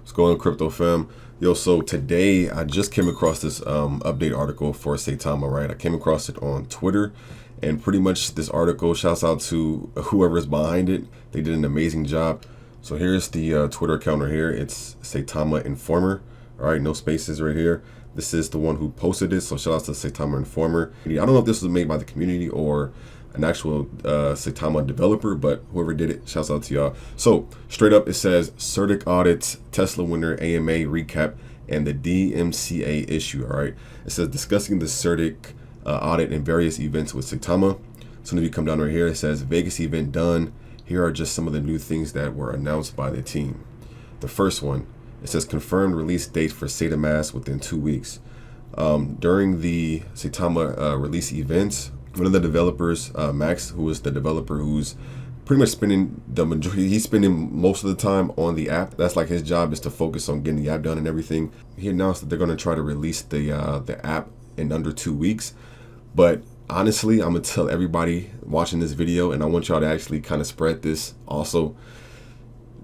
What's going on, crypto fam? Yo, so today I just came across this update article for Saitama, right? I came across it on Twitter, and pretty much this article, shouts out to whoever's behind it. They did an amazing job. So here's the Twitter account right here. It's Saitama Informer. All right, no spaces right here. This is the one who posted it, so shout out to Saitama Informer. I don't know if this was made by the community or an actual Saitama developer, but whoever did it, shouts out to y'all. So straight up, it says CertiK audits, Tesla winner AMA recap, and the DMCA issue. All right, it says discussing the CertiK audit and various events with Saitama. So if you come down right here, it says Vegas event done. Here are just some of the new things that were announced by the team. The first one, it says confirmed release date for Saitamask within 2 weeks. During the Saitama release events, one of the developers, Max, who is the developer who's pretty much spending the majority, he's spending most of the time on the app. That's like his job, is to focus on getting the app done and everything. He announced that they're going to try to release the app in under 2 weeks. But honestly, I'm going to tell everybody watching this video, and I want y'all to actually kind of spread this also.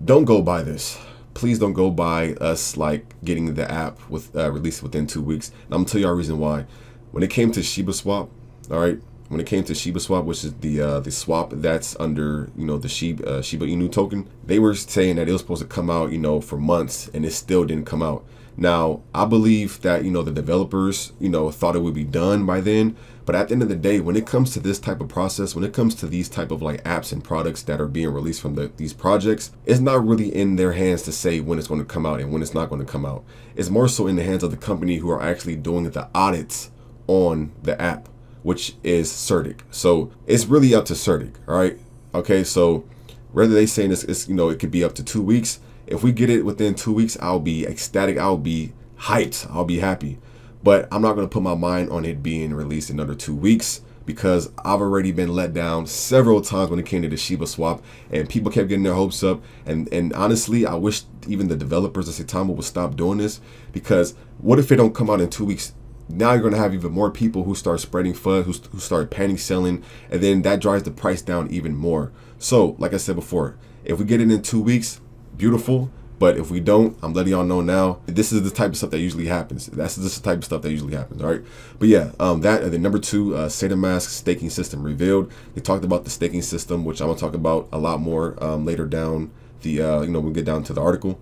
Don't go by this. Please don't go by us like getting the app with released within 2 weeks. And I'm going to tell y'all a reason why. When it came to Shiba Swap, all right, when it came to Shiba Swap, which is the swap that's under, you know, the Shiba Inu token, they were saying that it was supposed to come out, you know, for months, and it still didn't come out. Now, I believe that, you know, the developers, you know, thought it would be done by then. But at the end of the day, when it comes to this type of process, when it comes to these type of like apps and products that are being released from these projects, it's not really in their hands to say when it's going to come out and when it's not going to come out. It's more so in the hands of the company who are actually doing the audits on the app, which is CertiK. So it's really up to CertiK, all right? Okay, so whether they saying it's, you know, it could be up to 2 weeks. If we get it within 2 weeks, I'll be ecstatic. I'll be hyped. I'll be happy. But I'm not going to put my mind on it being released in under 2 weeks, because I've already been let down several times when it came to the Shiba swap, and people kept getting their hopes up. And honestly, I wish even the developers of Saitama would stop doing this, because what if it don't come out in 2 weeks? Now you're going to have even more people who start spreading FUD, who start panic selling, and then that drives the price down even more. So like I said before, if we get it in 2 weeks, beautiful. But if we don't, I'm letting y'all know now, this is the type of stuff that usually happens. That's just the type of stuff that usually happens, all right? But yeah, that, and then number two, Saitamask staking system revealed. They talked about the staking system, which I'm gonna talk about a lot more later down the, you know, when we get down to the article.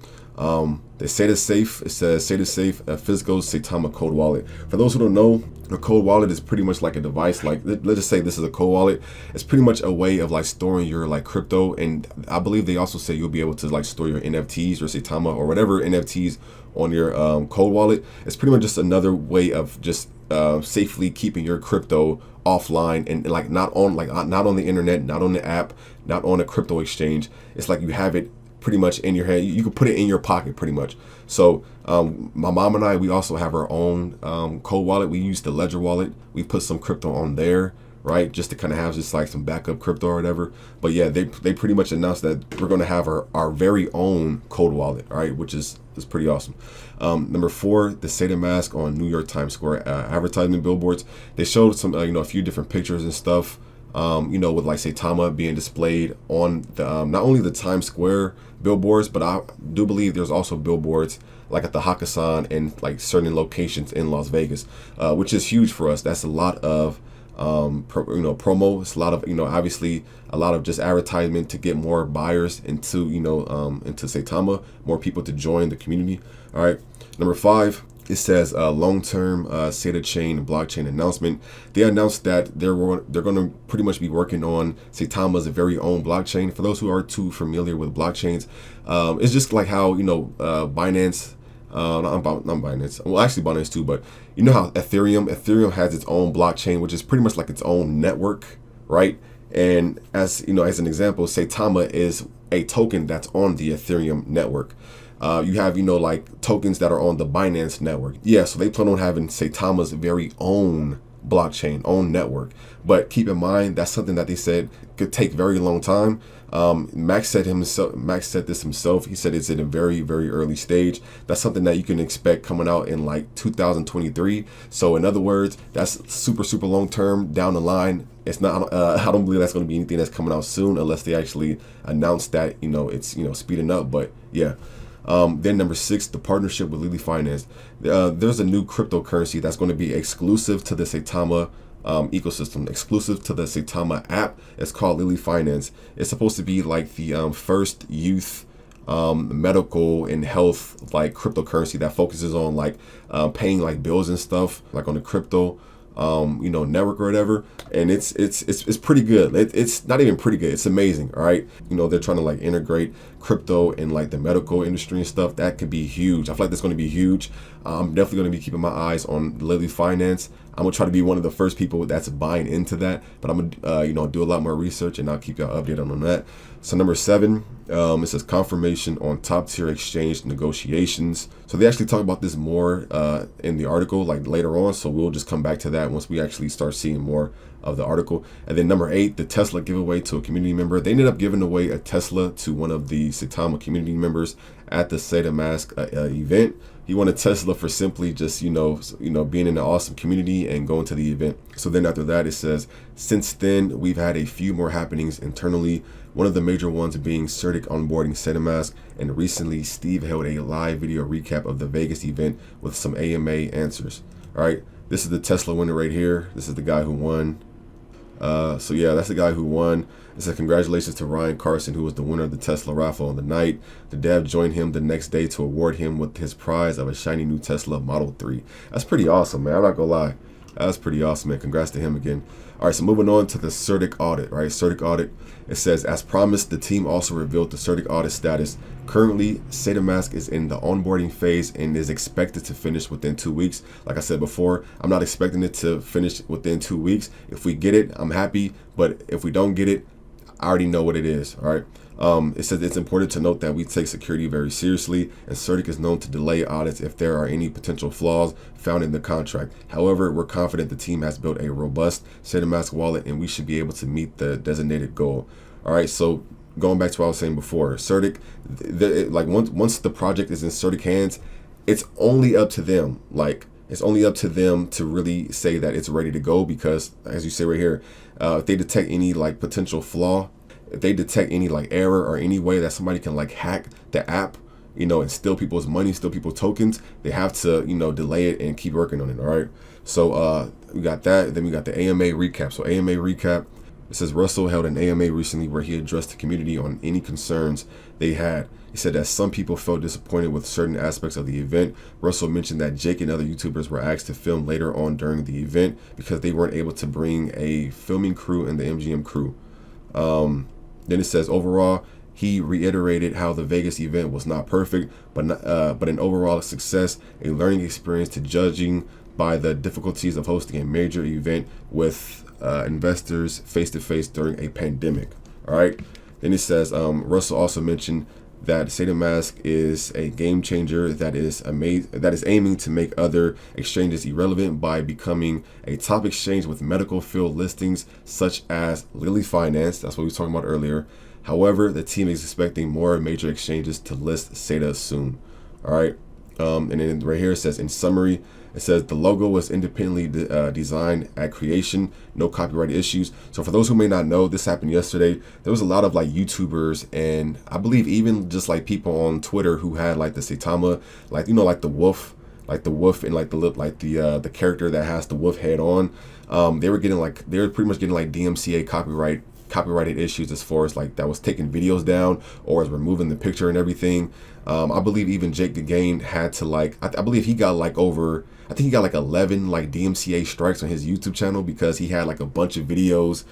They say it's safe. It says say it's safe, a physical Saitama code wallet. For those who don't know, a code wallet is pretty much like a device. Like, let's just say this is a code wallet. It's pretty much a way of like storing your like crypto. And I believe they also say you'll be able to like store your NFTs or Saitama or whatever NFTs on your code wallet. It's pretty much just another way of just safely keeping your crypto offline and like not on the internet, not on the app, not on a crypto exchange. It's like you have it pretty much in your hand. You can put it in your pocket pretty much. So my mom and I, we also have our own cold wallet. We use the Ledger wallet. We put some crypto on there, right, just to kind of have just like some backup crypto or whatever. But yeah, they pretty much announced that we're going to have our very own cold wallet, all right, which is pretty awesome. Number four, the Saitamask on New York Times Square advertisement billboards. They showed some you know, a few different pictures and stuff, you know, with like Saitama being displayed on the not only the Times Square billboards, but I do believe there's also billboards like at the Hakkasan and like certain locations in Las Vegas, which is huge for us. That's a lot of you know, promo. It's a lot of, you know, obviously a lot of just advertisement to get more buyers into, you know, into Saitama, more people to join the community. All right, number five, it says long-term SATA chain blockchain announcement. They announced that they're going to pretty much be working on Saitama's very own blockchain. For those who are too familiar with blockchains, it's just like how, you know, Binance, not Binance, well actually Binance too, but you know how Ethereum has its own blockchain, which is pretty much like its own network, right? And as you know, as an example, Saitama is a token that's on the Ethereum network. You have, you know, like tokens that are on the Binance network. Yeah, so they plan on having Saitama's very own blockchain, own network. But keep in mind, that's something that they said could take very long time. Max said this himself. He said it's in a very, very early stage. That's something that you can expect coming out in like 2023. So in other words, that's super, super long term down the line. It's not, I don't believe that's going to be anything that's coming out soon unless they actually announce that, you know, it's, you know, speeding up. But yeah. Then number 6, the partnership with Lilly Finance. There's a new cryptocurrency that's going to be exclusive to the Saitama ecosystem, exclusive to the Saitama app. It's called Lilly Finance. It's supposed to be like the first youth medical and health like cryptocurrency that focuses on like paying like bills and stuff like on the crypto network or whatever. And it's pretty good. It's not even pretty good, it's amazing. All right, they're trying to like integrate crypto in like the medical industry and stuff. That could be huge. I feel like that's going to be huge. I'm definitely going to be keeping my eyes on Lilly Finance. I'm gonna try to be one of the first people that's buying into that, but I'm gonna do a lot more research, and I'll keep y'all updated on that. So number 7, it says confirmation on top tier exchange negotiations. So they actually talk about this more in the article like later on, so we'll just come back to that once we actually start seeing more of the article. And then number 8, the Tesla giveaway to a community member. They ended up giving away a Tesla to one of the Saitama community members at the Saitamask event. He won a Tesla for simply just being in an awesome community and going to the event. So then after that, it says, since then we've had a few more happenings internally, one of the major ones being Certic onboarding Saitamask, and recently Steve held a live video recap of the Vegas event with some AMA answers. All right, this is the Tesla winner right here. This is the guy who won. So yeah, that's the guy who won. It says congratulations to Ryan Carson, who was the winner of the Tesla raffle on the night. The dev joined him the next day to award him with his prize of a shiny new Tesla Model 3. That's pretty awesome, man. I'm not gonna lie. That's pretty awesome, man. Congrats to him again. All right, so moving on to the Certic audit, right? Certic audit. It says, as promised, the team also revealed the Certic audit status. Currently, Saitamask is in the onboarding phase and is expected to finish within 2 weeks. Like I said before, I'm not expecting it to finish within 2 weeks. If we get it, I'm happy. But if we don't get it, I already know what it is. All right. It says it's important to note that we take security very seriously, and Certic is known to delay audits if there are any potential flaws found in the contract. However, we're confident the team has built a robust Saitamask wallet, and we should be able to meet the designated goal. All right, so going back to what I was saying before, Certic, once the project is in Certic hands, it's only up to them. Like, it's only up to them to really say that it's ready to go, because as you say right here, if they detect any like potential flaw, if they detect any like error or any way that somebody can like hack the app, and steal people's money, steal people's tokens, they have to, delay it and keep working on it. All right. So we got that. Then we got the AMA recap. So AMA recap, it says Russell held an AMA recently where he addressed the community on any concerns they had. He said that some people felt disappointed with certain aspects of the event. Russell mentioned that Jake and other YouTubers were asked to film later on during the event because they weren't able to bring a filming crew and the MGM crew. Then it says overall, he reiterated how the Vegas event was not perfect, but an overall success, a learning experience to judging by the difficulties of hosting a major event with investors face-to-face during a pandemic. All right. Then it says Russell also mentioned that Saitamask is a game changer that is aiming to make other exchanges irrelevant by becoming a top exchange with medical field listings such as Lilly Finance. That's what we were talking about earlier. However, the team is expecting more major exchanges to list Saita soon. All right. And then right here it says, in summary, it says the logo was independently designed at creation, no copyright issues. So for those who may not know, this happened yesterday. There was a lot of like YouTubers, and I believe even just like people on Twitter who had like the Saitama, like like the wolf and like the character that has the wolf head on. They were pretty much getting like DMCA copyrighted issues as far as like that was taking videos down or was removing the picture and everything. I believe even Jake the Game had to like, I believe he got like 11 like DMCA strikes on his YouTube channel because he had like a bunch of videos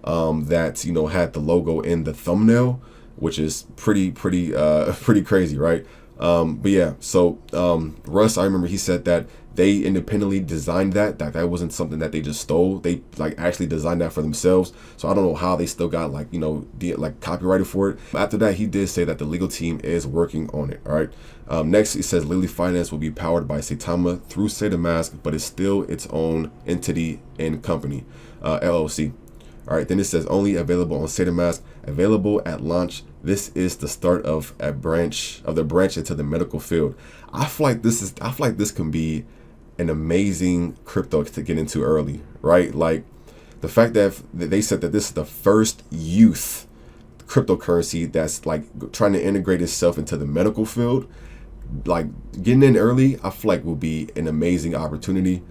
that had the logo in the thumbnail, which is pretty crazy, right? But yeah, so Russ, I remember he said that they independently designed that wasn't something that they just stole. They like actually designed that for themselves. So I don't know how they still got like copyrighted for it. But after that, he did say that the legal team is working on it. All right. Next, it says Lilly Finance will be powered by Saitama through Saitamask, but it's still its own entity and company, LLC. All right. Then it says only available on Saitamask, available at launch. This is the start of the branch into the medical field. I feel like this can be an amazing crypto to get into early, right? Like the fact that they said that this is the first youth cryptocurrency that's like trying to integrate itself into the medical field, like getting in early, I feel like will be an amazing opportunity.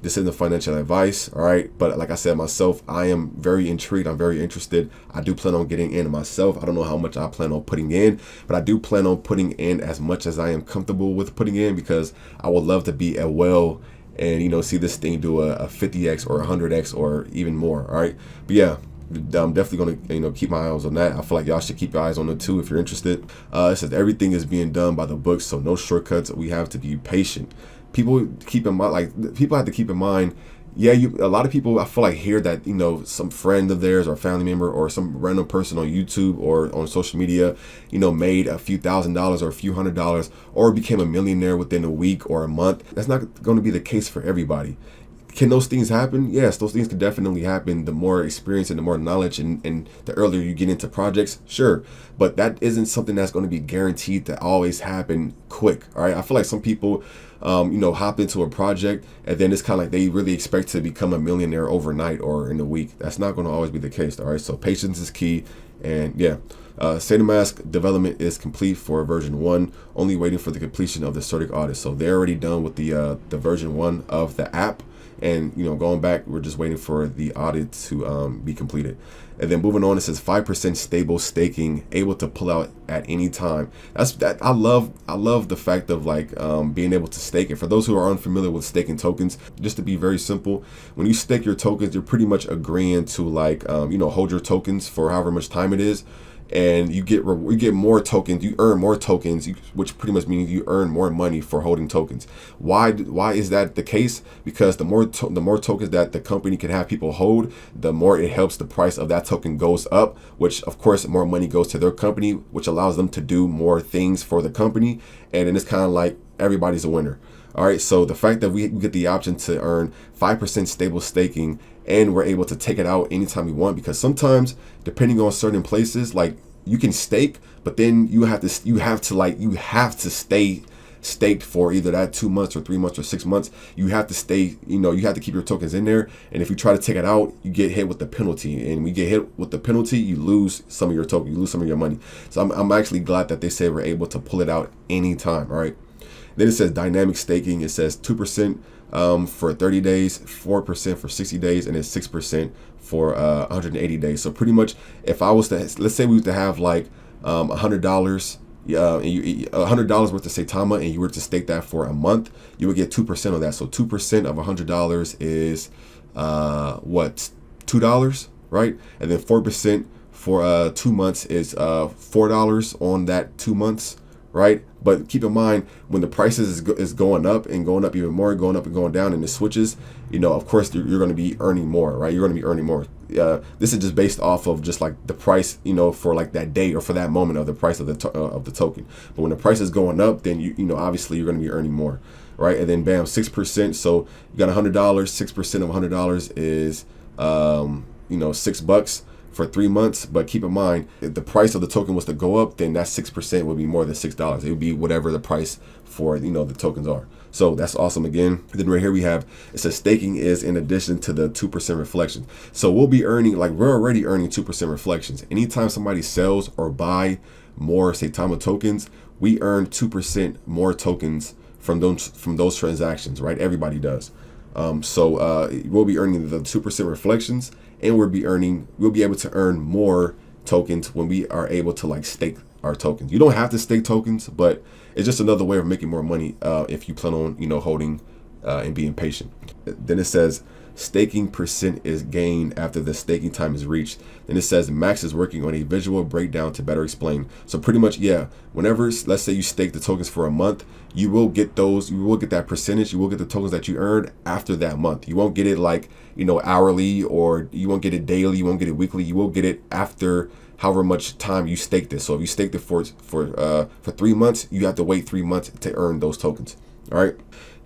This isn't financial advice, all right? But like I said myself, I am very intrigued. I'm very interested. I do plan on getting in myself. I don't know how much I plan on putting in, but I do plan on putting in as much as I am comfortable with putting in, because I would love to be a well and, you know, see this thing do a 50x or 100x or even more, all right? But yeah, I'm definitely going to, you know, keep my eyes on that. I feel like y'all should keep your eyes on it too if you're interested. It says everything is being done by the book, so no shortcuts. We have to be patient. People keep in mind, like people have to keep in mind, yeah, a lot of people, I feel like, hear that, you know, some friend of theirs or family member or some random person on YouTube or on social media, you know, made a few $1,000s or a few $100s or became a millionaire within a week or a month. That's not going to be the case for everybody. Can those things happen? Yes, those things can definitely happen. The more experience and the more knowledge and the earlier you get into projects, sure. But that isn't something that's going to be guaranteed to always happen quick, all right? I feel like some people, you know, hop into a project and then it's kind of like they really expect to become a millionaire overnight or in a week. That's not going to always be the case, all right? So patience is key. And yeah, Saitamask development is complete for version 1, only waiting for the completion of the Certic audit. So they're already done with the version 1 of the app. And, you know, going back, we're just waiting for the audit to be completed. And then moving on, it says 5% stable staking, able to pull out at any time. I love the fact of like being able to stake it. For those who are unfamiliar with staking tokens, just to be very simple, when you stake your tokens, you're pretty much agreeing to like you know, hold your tokens for however much time it is. And you get more tokens, you earn more tokens, which pretty much means you earn more money for holding tokens. Why is that the case? Because the more tokens that the company can have people hold, the more it helps the price of that token goes up, which of course more money goes to their company, which allows them to do more things for the company. And then it's kind of like everybody's a winner. All right, so the fact that we get the option to earn 5% stable staking and we're able to take it out anytime we want, because sometimes depending on certain places, like you can stake, but then you have to stay staked for either that 2 months or 3 months or 6 months. You have to stay, you know, you have to keep your tokens in there. And if you try to take it out, you get hit with the penalty. And when you get hit with the penalty, you lose some of your token, you lose some of your money. So I'm actually glad that they say we're able to pull it out anytime. All right. Then it says dynamic staking. It says 2% for 30 days, 4% for 60 days, and then 6% for 180 days. So pretty much, if I was to, let's say we were to have like $100, $100 worth of Saitama, and you were to stake that for a month, you would get 2% of that. So 2% of $100 is what, $2, right? And then 4% for 2 months is $4 on that 2 months, right? But keep in mind, when the prices is going up and going up even more, going up and going down, and it switches, you know, of course you're going to be earning more, right? You're going to be earning more. This is just based off of just like the price, you know, for like that day or for that moment of the price of the token. But when the price is going up, then you know, obviously you're going to be earning more, right? And then bam, 6%. So you got $100. 6% of $100 is you know, $6 for 3 months. But keep in mind, if the price of the token was to go up, then that 6% would be more than $6. It would be whatever the price for, you know, the tokens are. So that's awesome. Again, then right here we have, it says staking is in addition to the 2% reflections. So we'll be earning, like we're already earning 2% reflections. Anytime somebody sells or buy more Saitama tokens, we earn 2% more tokens from those transactions, right? Everybody does. So we'll be earning the 2% reflections, and we'll be able to earn more tokens when we are able to like stake our tokens. You don't have to stake tokens, but it's just another way of making more money if you plan on, you know, holding and being patient. Then it says staking percent is gained after the staking time is reached. Then it says Max is working on a visual breakdown to better explain. So pretty much, yeah, whenever, let's say you stake the tokens for a month, you will get that percentage, you will get the tokens that you earned after that month. You won't get it like, you know, hourly, or you won't get it daily, you won't get it weekly. You will get it after however much time you staked it. So if you staked it for 3 months, you have to wait 3 months to earn those tokens. All right.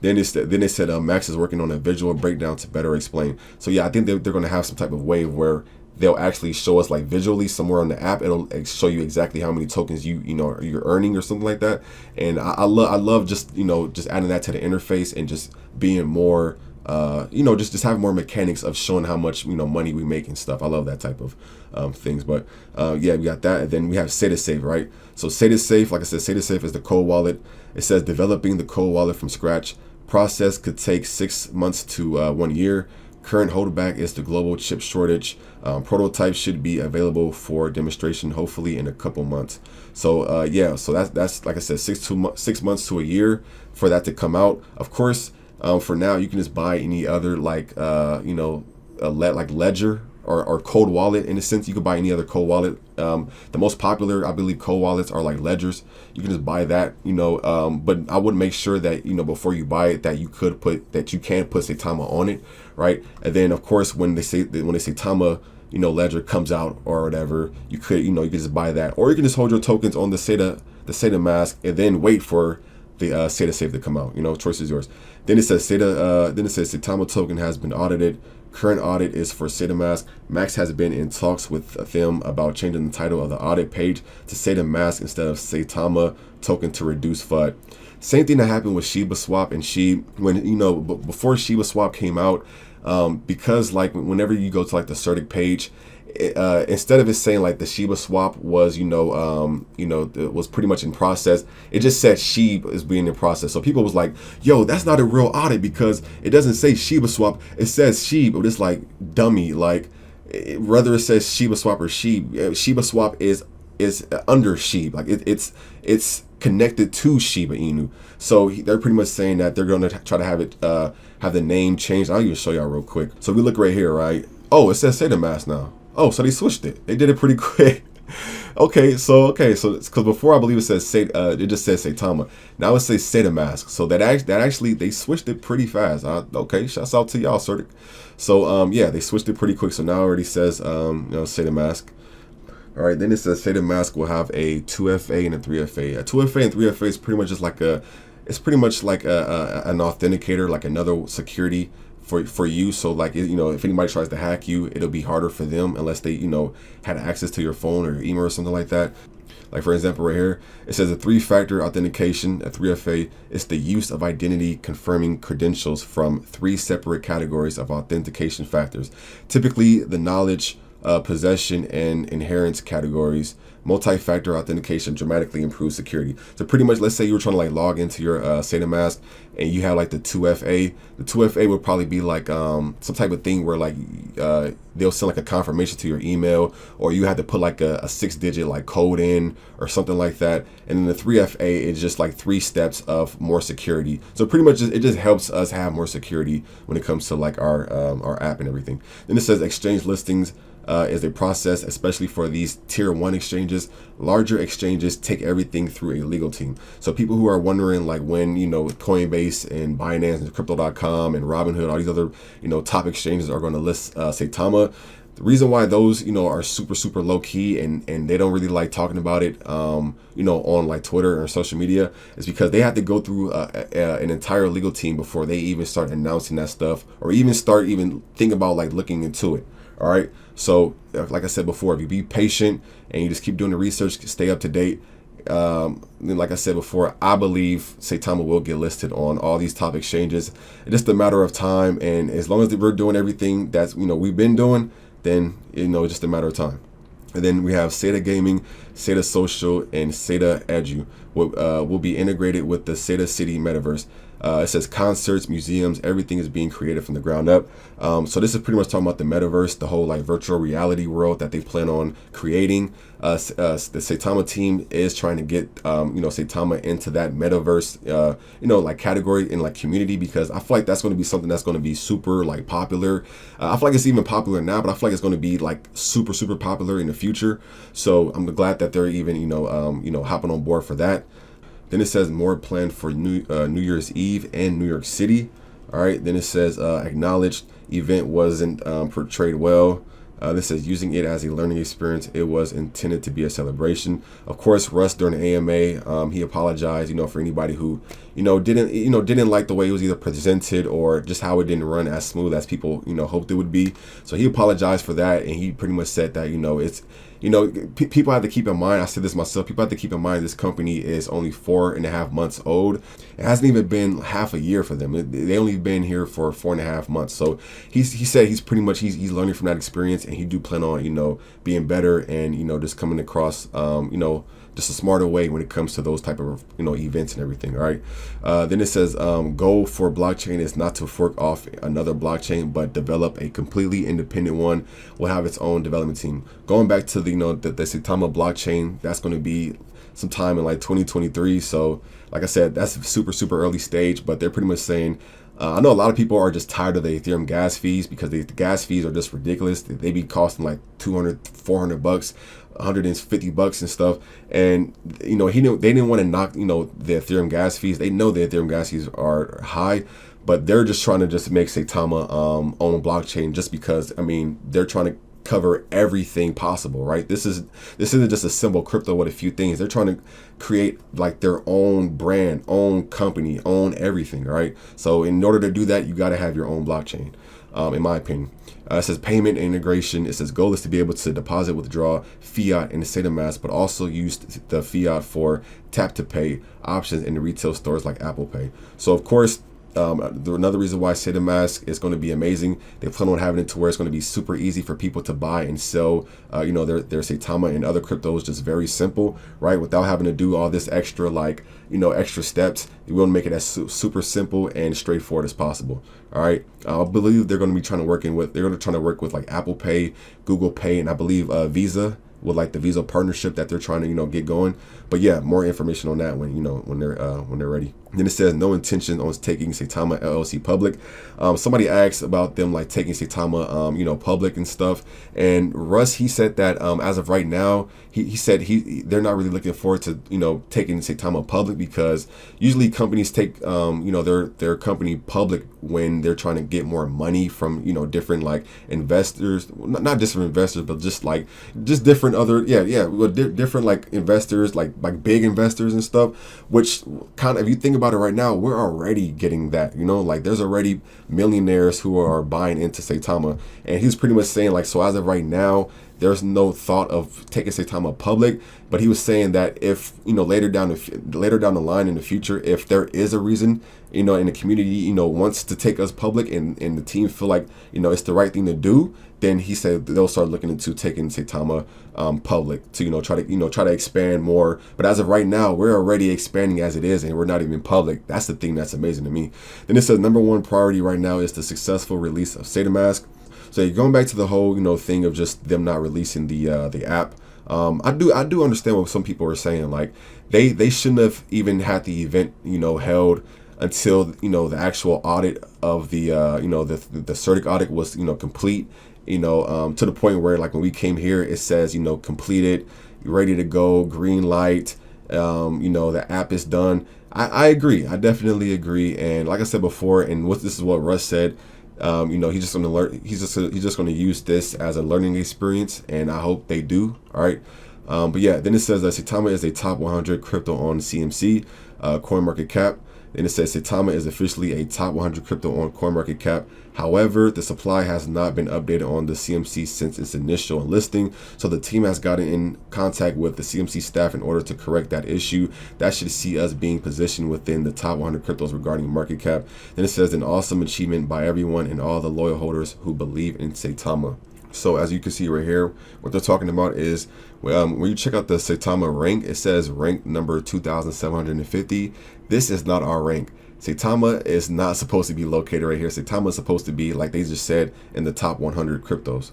Then it said Max is working on a visual breakdown to better explain. So yeah, I think they're going to have some type of way where they'll actually show us like visually somewhere on the app. It'll show you exactly how many tokens you're earning or something like that. And I love just, you know, just adding that to the interface and just being more just have more mechanics of showing how much, money we make and stuff. I love that type of things. But yeah, we got that. And then we have Safe, right? So Safe, like I said, Safe is the cold wallet. It says developing the cold wallet from scratch. Process could take 6 months to 1 year. Current holdback is the global chip shortage. Prototype should be available for demonstration hopefully in a couple months. So yeah, so that's like I said, 6 months to a year for that to come out. Of course, for now you can just buy any other like like ledger or cold wallet. In a sense, you could buy any other cold wallet. The most popular, I believe, cold wallets are like ledgers. You can just buy that, but I would make sure that, before you buy it, that you can put Saitama on it, right? And then of course, when they say Saitama, ledger comes out or whatever, you could, you can just buy that, or you can just hold your tokens on the Saitamask and then wait for the Safe to come out. Choice is yours. Then it says Saitama token has been audited. Current audit is for Saitamask. Max has been in talks with them about changing the title of the audit page to Saitamask instead of Saitama token to reduce FUD. Same thing that happened with Shiba Swap and before Shiba Swap came out, because like whenever you go to like the CertiK page, instead of it saying like the Shiba Swap was was pretty much in process, it just said Shiba is being in process. So people was like, yo, that's not a real audit because it doesn't say Shiba Swap, it says Shiba. But it's like, dummy, like whether it says Shiba Swap or Shiba Swap is under Shiba, like it's connected to Shiba Inu. So they're pretty much saying that they're going to try to have it have the name changed. I'll even show y'all real quick. So we look right here, right? Oh, it says Saitamask now. Oh, so they switched it. They did it pretty quick. Okay, so because before I believe it says it just says Saitama. Now it says Saitamask. So that actually they switched it pretty fast. Okay, shouts out to y'all, CertiK. So yeah, they switched it pretty quick. So now it already says Saitamask. All right, then it says Saitamask will have a 2FA and a 3FA. A 2FA and 3FA is pretty much just like an authenticator, like another security for you. So like, if anybody tries to hack you, it'll be harder for them unless they, had access to your phone or your email or something like that. Like for example, right here, it says a 3-factor authentication, a 3FA, is the use of identity confirming credentials from 3 separate categories of authentication factors, typically the knowledge, possession, and inherence categories. Multi-factor authentication dramatically improves security. So pretty much, let's say you were trying to like log into your Saitamask and you have like the 2FA. The 2FA would probably be like some type of thing where like they'll send like a confirmation to your email, or you had to put like a 6-digit like code in or something like that. And then the 3FA is just like 3 steps of more security. So pretty much it just helps us have more security when it comes to like our app and everything. Then it says exchange listings is a process, especially for these tier 1 exchanges. Larger exchanges take everything through a legal team. So people who are wondering like when, Coinbase and Binance and crypto.com and Robinhood, all these other, top exchanges are going to list Saitama. The reason why those, are super, super low key and they don't really like talking about it, on like Twitter or social media is because they have to go through an entire legal team before they even start announcing that stuff or even think about like looking into it. All right. So like I said before, if you be patient and you just keep doing the research, stay up to date. Then like I said before, I believe Saitama will get listed on all these top exchanges. It's just a matter of time. And as long as we're doing everything that's, we've been doing, then, it's just a matter of time. And then we have Saita Gaming, Saita Social, and Saita Edu will be integrated with the Saita City Metaverse. It says concerts, museums, everything is being created from the ground up. So this is pretty much talking about the metaverse, the whole like virtual reality world that they plan on creating. The Saitama team is trying to get Saitama into that metaverse like category in like community, because I feel like that's going to be something that's going to be super like popular. I feel like it's even popular now, but I feel like it's going to be like super, super popular in the future. So I'm glad that they're even hopping on board for that. Then it says more planned for New Year's Eve and New York City. All right. Then it says acknowledged event wasn't portrayed well. This says using it as a learning experience. It was intended to be a celebration. Of course, Russ during the AMA, he apologized, for anybody who, didn't like the way it was either presented or just how it didn't run as smooth as people, hoped it would be. So he apologized for that, and he pretty much said that, you know, people have to keep in mind, I said this myself, people have to keep in mind this company is only 4.5 months old. It hasn't even been half a year for them. They only been here for 4.5 months. So he said he's pretty much, he's learning from that experience, and he do plan on, you know, being better and, you know, just coming across, you know, just a smarter way when it comes to those type of, you know, events and everything. All right. Then it says, goal for blockchain is not to fork off another blockchain, but develop a completely independent one. Will have its own development team. Going back to the, you know, the Saitama blockchain, that's going to be sometime in like 2023. So like I said, that's super early stage, but they're pretty much saying, I know a lot of people are just tired of the Ethereum gas fees, because the gas fees are just ridiculous. They be costing like 200, 400 bucks, 150 bucks and stuff. And, you know, they didn't want to knock, you know, the Ethereum gas fees. They know the Ethereum gas fees are high, but they're just trying to just make Saitama own blockchain, just because, I mean, they're trying to cover everything possible, right? This isn't just a simple crypto with a few things. They're trying to create like their own brand, own company, own everything, right? So in order to do that, you got to have your own blockchain, in my opinion. It says payment integration. It says goal is to be able to deposit, withdraw fiat in the Saitamask, but also use the fiat for tap to pay options in the retail stores like Apple Pay. So of course, another reason why Saitamask is going to be amazing, they plan on having it to where it's going to be super easy for people to buy and sell, you know, their Saitama and other cryptos, just very simple, right? Without having to do all this extra, like, you know, extra steps. We want to make it as super simple and straightforward as possible. All right. I believe they're going to be trying to work with like Apple Pay, Google Pay, and I believe Visa, with like the Visa partnership that they're trying to, you know, get going. But yeah, more information on that when, you know, when they're ready. And then it says no intention on taking Saitama LLC public. Somebody asked about them like taking Saitama, you know, public and stuff. And Russ, he said that as of right now, he said they're not really looking forward to, you know, taking Saitama public, because usually companies take, you know, their company public when they're trying to get more money from, you know, different like investors, not just from investors, but just different other, different like investors, like big investors and stuff, which kind of, if you think about it right now, we're already getting that, you know, like there's already millionaires who are buying into Saitama. And he's pretty much saying like, so as of right now, there's no thought of taking Saitama public, but he was saying that if, you know, later down the line in the future, if there is a reason, you know, and the community, you know, wants to take us public, and the team feel like, you know, it's the right thing to do, then he said they'll start looking into taking Saitama public to, you know, try to expand more. But as of right now, we're already expanding as it is, and we're not even public. That's the thing that's amazing to me. Then it says number one priority right now is the successful release of Saitamask. So you're going back to the whole, you know, thing of just them not releasing the app. I do understand what some people are saying. Like they shouldn't have even had the event, you know, held until, you know, the actual audit of the you know, the CertiK audit was, you know, complete. You know, to the point where like when we came here, it says, you know, completed, ready to go, green light. You know, the app is done. I agree. I definitely agree. And like I said before, and this is what Russ said. You know, he's just going to learn. He's just going to use this as a learning experience, and I hope they do. All right. But yeah, then it says that Saitama is a top 100 crypto on CMC, CoinMarketCap. Then it says Saitama is officially a top 100 crypto on CoinMarketCap. However, the supply has not been updated on the CMC since its initial listing. So the team has gotten in contact with the CMC staff in order to correct that issue. That should see us being positioned within the top 100 cryptos regarding market cap. Then it says an awesome achievement by everyone and all the loyal holders who believe in Saitama. So as you can see right here, what they're talking about is when you check out the Saitama rank, it says rank number 2,750. This is not our rank. Saitama is not supposed to be located right here. Saitama is supposed to be, like they just said, in the top 100 cryptos.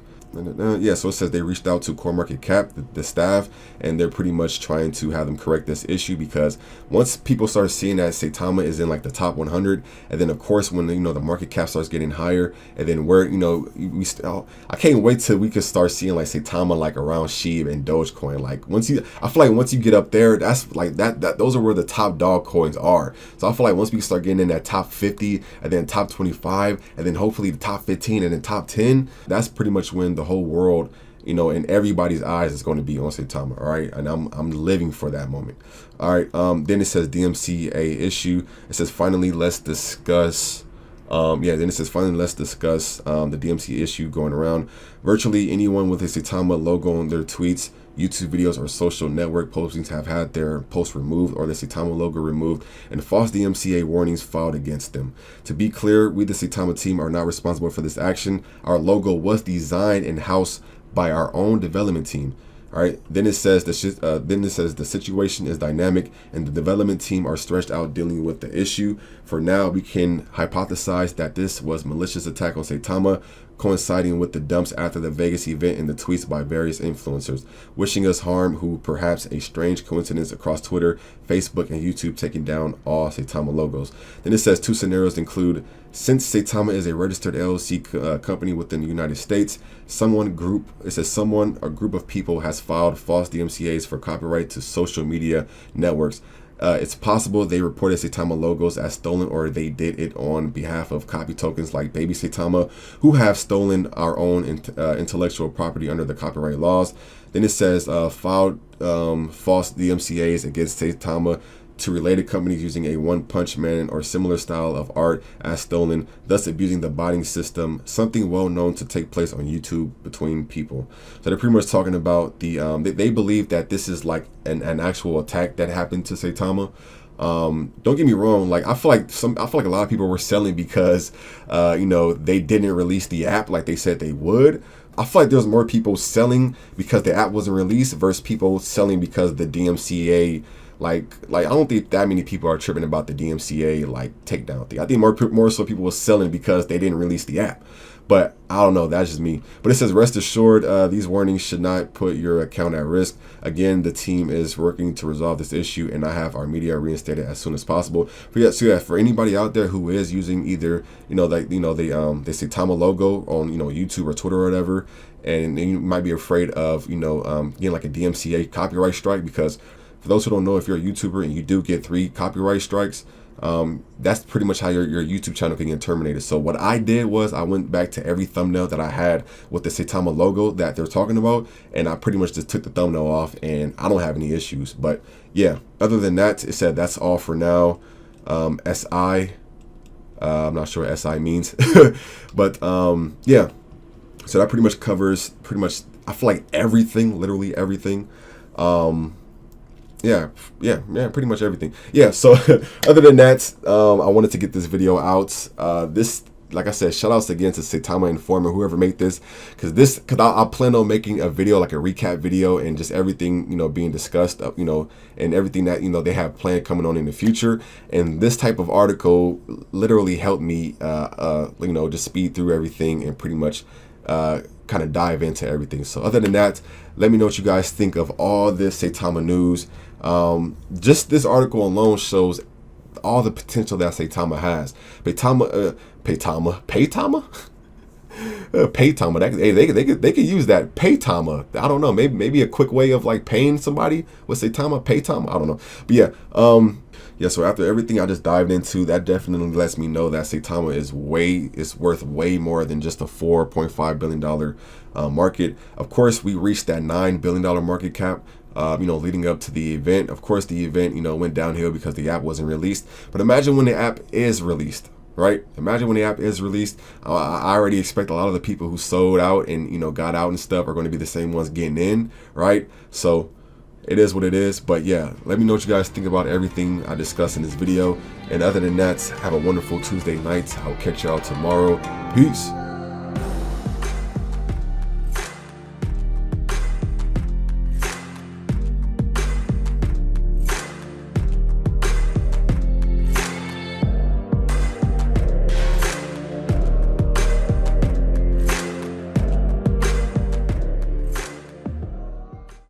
Yeah, so it says they reached out to CoinMarketCap, the staff, and they're pretty much trying to have them correct this issue, because once people start seeing that Saitama is in like the top 100, and then of course when, you know, the market cap starts getting higher, and then we're, you know, I can't wait till we can start seeing like Saitama like around Shiba and Dogecoin. Like I feel like once you get up there, that's like that those are where the top dog coins are. So I feel like once we start getting in that top 50, and then top 25, and then hopefully the top 15, and then top 10, that's pretty much when the whole world, you know, and everybody's eyes is going to be on Saitama. All right, and I'm living for that moment. All right. Then it says DMCA issue. It says finally let's discuss Yeah, then it says, finally, let's discuss the DMCA issue going around. Virtually anyone with a Saitama logo on their tweets, YouTube videos, or social network postings have had their posts removed or the Saitama logo removed and false DMCA warnings filed against them. To be clear, we the Saitama team are not responsible for this action. Our logo was designed in-house by our own development team. All right. Then it says the situation is dynamic and the development team are stretched out dealing with the issue. For now, we can hypothesize that this was malicious attack on Saitama, coinciding with the dumps after the Vegas event and the tweets by various influencers wishing us harm, who perhaps a strange coincidence across Twitter, Facebook, and YouTube taking down all Saitama logos. Then it says two scenarios include, since Saitama is a registered LLC company within the United States, a group of people has filed false DMCAs for copyright to social media networks. It's possible they reported Saitama logos as stolen, or they did it on behalf of copy tokens like Baby Saitama, who have stolen our own intellectual property under the copyright laws. Then it says filed false DMCAs against Saitama to related companies using a One Punch Man or similar style of art as stolen, thus abusing the botting system, something well known to take place on YouTube between people. So they're pretty much talking about the they believe that this is like an actual attack that happened to Saitama. Don't get me wrong, like I feel like a lot of people were selling because they didn't release the app like they said they would. I feel like there's more people selling because the app wasn't released versus people selling because the DMCA like I don't think that many people are tripping about the DMCA like takedown thing. I think more so people were selling because they didn't release the app. But I don't know, that's just me. But it says, rest assured, these warnings should not put your account at risk. Again, the team is working to resolve this issue, and I have our media reinstated as soon as possible. For anybody out there who is using either the Saitama logo on YouTube or Twitter or whatever, and you might be afraid of getting like a DMCA copyright strike, because for those who don't know, if you're a YouTuber and you do get 3 copyright strikes, that's pretty much how your YouTube channel can get terminated. So what I did was I went back to every thumbnail that I had with the Saitama logo that they're talking about, and I pretty much just took the thumbnail off, and I don't have any issues. But yeah, other than that, it said that's all for now. SI, I'm not sure what SI means, but yeah. So that pretty much covers I feel like everything, literally everything. Yeah, pretty much everything. Yeah, so other than that, I wanted to get this video out. Like I said, shout outs again to Saitama Informer, whoever made this, because I plan on making a video, like a recap video, and just everything being discussed, and everything that they have planned coming on in the future. And this type of article literally helped me just speed through everything and pretty much kind of dive into everything. So other than that, let me know what you guys think of all this Saitama news. Just this article alone shows all the potential that Saitama has. Paytama. They could use that. Paytama. I don't know. Maybe a quick way of like paying somebody with Saitama. Paytama. I don't know. But yeah. Yeah. So after everything I just dived into, that definitely lets me know that Saitama is worth way more than just a $4.5 billion market. Of course, we reached that $9 billion market cap. Leading up to the event. Of course, the event, went downhill because the app wasn't released. But imagine when the app is released, right? Imagine when the app is released. I already expect a lot of the people who sold out and, got out and stuff are going to be the same ones getting in, right? So it is what it is. But yeah, let me know what you guys think about everything I discussed in this video. And other than that, have a wonderful Tuesday night. I'll catch y'all tomorrow. Peace.